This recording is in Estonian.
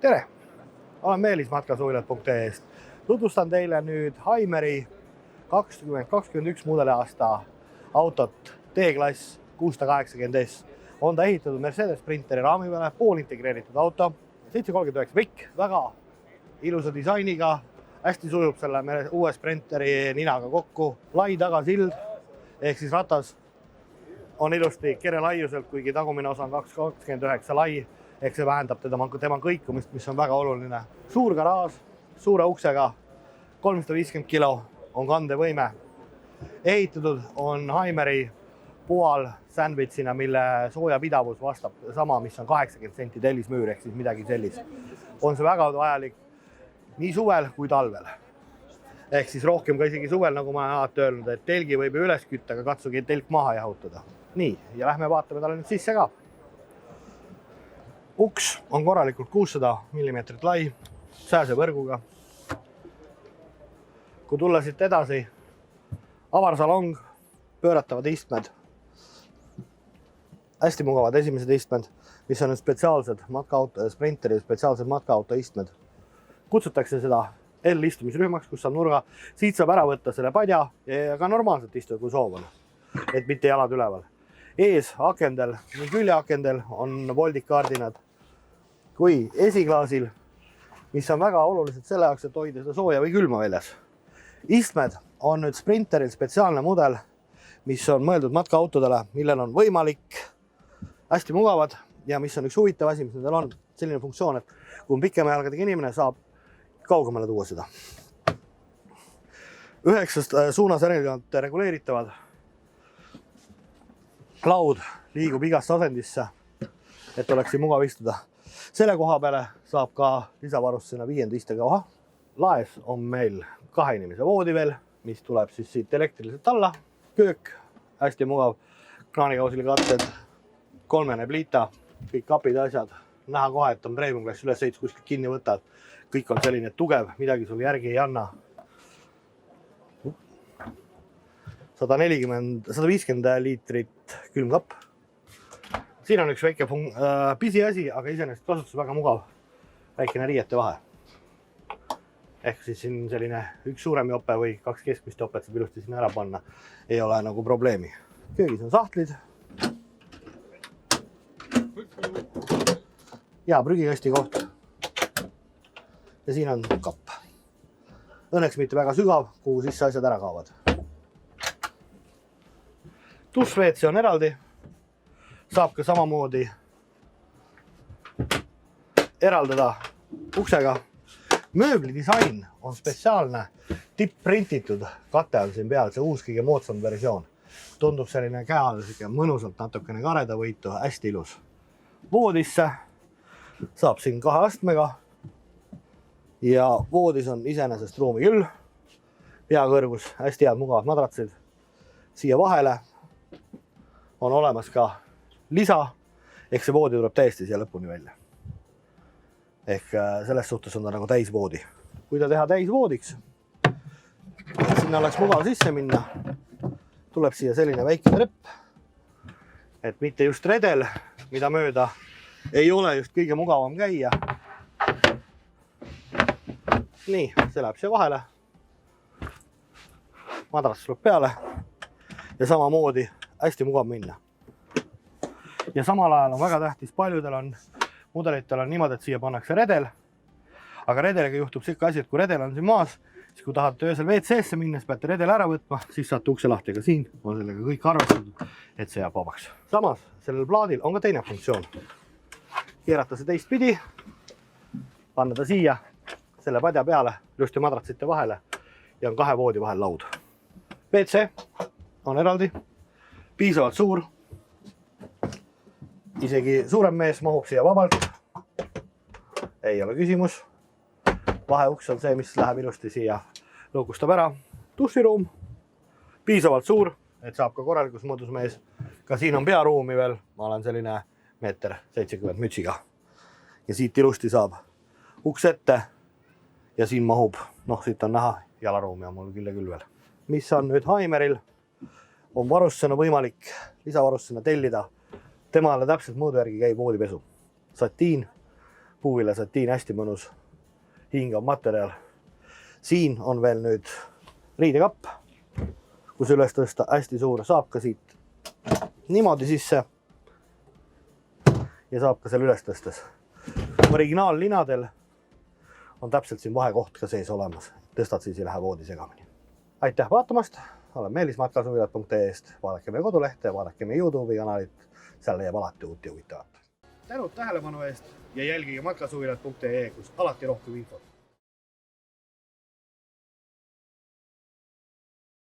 Tere! Olen Meelis matkasuvilad.ee-st. Tutvustan teile nüüd Haimeri 2021 mudeliaasta autot D-klass 680S. On ta ehitatud Mercedes Sprinteri raami peale, pool integreeritud auto, 739 pikk, väga ilusa disainiga, hästi sujub selle uue Sprinteri ninaga kokku, lai tagasild ehk siis ratas on ilusti kerelaiuselt, kuigi tagumine osa on 229 lai, ehk see vähendab tema kõikumist, mis on väga oluline. Suur garaaž, suure uksega, 350 kilo on kandevõime. Ehitatud on Haimeri pual sandwichina, mille soojapidavus vastab sama, mis on 80 senti tellismüür, ehk siis midagi sellist. On see väga vajalik nii suvel kui talvel. Ehk siis rohkem ka isegi suvel, nagu ma olen alati öelnud, et telgi võib ju üles kütta, aga katsugi telk maha jahutada. Nii, ja lähme vaatame talle nüüd sisse ka. Uks on korralikult 600 mm lai, sääse võrguga. Kui tulla siit edasi, avarsalong, pööratavad istmed, hästi mugavad esimesed istmed, mis on spetsiaalsed Sprinteri spetsiaalsed matkaauto istmed. Kutsutakse seda L-istumisrühmaks, kus saab nurga. Siit saab ära võtta selle padja ja ka normaalselt istuda, kui soov on, et mitte jalad üleval. Ees akendel, nii küljeakendel on voldikardinad kui esiklaasil, mis on väga olulised selle jaoks, et hoida seda sooja või külma väljas. Istmed on nüüd Sprinteril spetsiaalne mudel, mis on mõeldud matkaautodele, millel on võimalik hästi mugavad ja mis on üks huvitav asi, mis nendel on selline funktsioon, et kui on pikema jalgadega inimene, saab kaugemale tuua seda. 9 suunas erinevalt reguleeritavad. Laud liigub igasse asendisse, et oleks mugav istuda. Selle koha peale saab ka lisavarustusena 5. istekoha. Laes on meil 2 inimese voodi veel, mis tuleb siis siit elektriliselt alla. Köök, hästi mugav, kraanikausile katted, 3 pliita, kõik kapid ja asjad. Näha kohe, et on premium klass üles sõits, kuskilt kinni võtad. Kõik on selline tugev, midagi sul järgi ei anna. 150 liitrit külmkapp. Siin on üks väike pisiasi, aga iseenesest kasutus väga mugav. Väikene riiete vahe. Ehk siis siin selline üks suurem jope või 2 keskmist jopet saab ilusti sinna ära panna. Ei ole nagu probleemi. Köögis on sahtlid. Ja prügikasti koht. Ja siin on kapp. Õnneks mitte väga sügav, kuhu sisse asjad ära kaovad. Dušš-WC on eraldi. Saab ka samamoodi eraldada uksega. Mööbli disain on spetsiaalne, tipp-printitud kate on siin peal, see uus kõige moodsam versioon. Tundub selline käe all mõnusalt natukene kareda võitu, hästi ilus. Voodisse saab siin 2 astmega ja voodis on iseenesest ruumi küll. Peakõrgus, hästi head mugavad madratsid. Siia vahele on olemas ka lisa, ehk see voodi tuleb täiesti siia lõpuni välja. Ehk selles suhtes on ta nagu täisvoodi. Kui ta teha täisvoodiks, sinna oleks mugav sisse minna, tuleb siia selline väike trepp, et mitte just redel, mida mööda ei ole just kõige mugavam käia. Nii, see läheb siia vahele. Madrats tuleb peale ja samamoodi hästi mugav minna. Ja samal ajal on väga tähtis, paljudel on mudelitel on niimoodi, et siia pannakse redel, aga redeliga juhtub siuke asi, et kui redel on siin maas, siis kui tahate öösel WC-sse minna, siis peate redel ära võtma, siis saate ukse lahti, aga siin on sellega kõik arvestatud, et see jääb vabaks. Samas, sellel plaadil on ka teine funktsioon. Keerata see teistpidi, panna ta siia, selle padja peale, ilusti madratsite vahele ja on 2 voodi vahel laud. WC on eraldi, piisavalt suur. Isegi suurem mees mahub siia vabalt. Ei ole küsimus. Vaheuks on see, mis läheb ilusti siia, lõukustab ära. Duširuum, piisavalt suur, et saab ka korralikus mõõdus mees. Ka siin on pearuumi veel, ma olen selline 1,70 m mütsiga. Ja siit ilusti saab uks ette ja siin mahub, siit on näha, jalaruumi on mul küll ja küll veel. Mis on nüüd Haimeril, on varustusena võimalik lisavarustusena tellida. Temale täpselt mõõdu järgi käib voodipesu. Satiin, puuviljasatiin, hästi mõnus hingav materjal. Siin on veel nüüd riidekapp, kus üles tõsta hästi suur, saab ka siit niimoodi sisse ja saab ka seal üles tõstes. Originaallinadel on täpselt siin vahekoht ka sees olemas. Tõstad siis ei lähe voodi segamini. Aitäh vaatamast! Olen Meelis matkasuvilad.ee-st. Vaadake meie kodulehte, vaadake meie YouTube'i kanalit. Seal leiab alati uut ja huvitavat. Tänud tähelepanu eest ja jälgige matkasuvilad.ee, kus alati rohkem infot.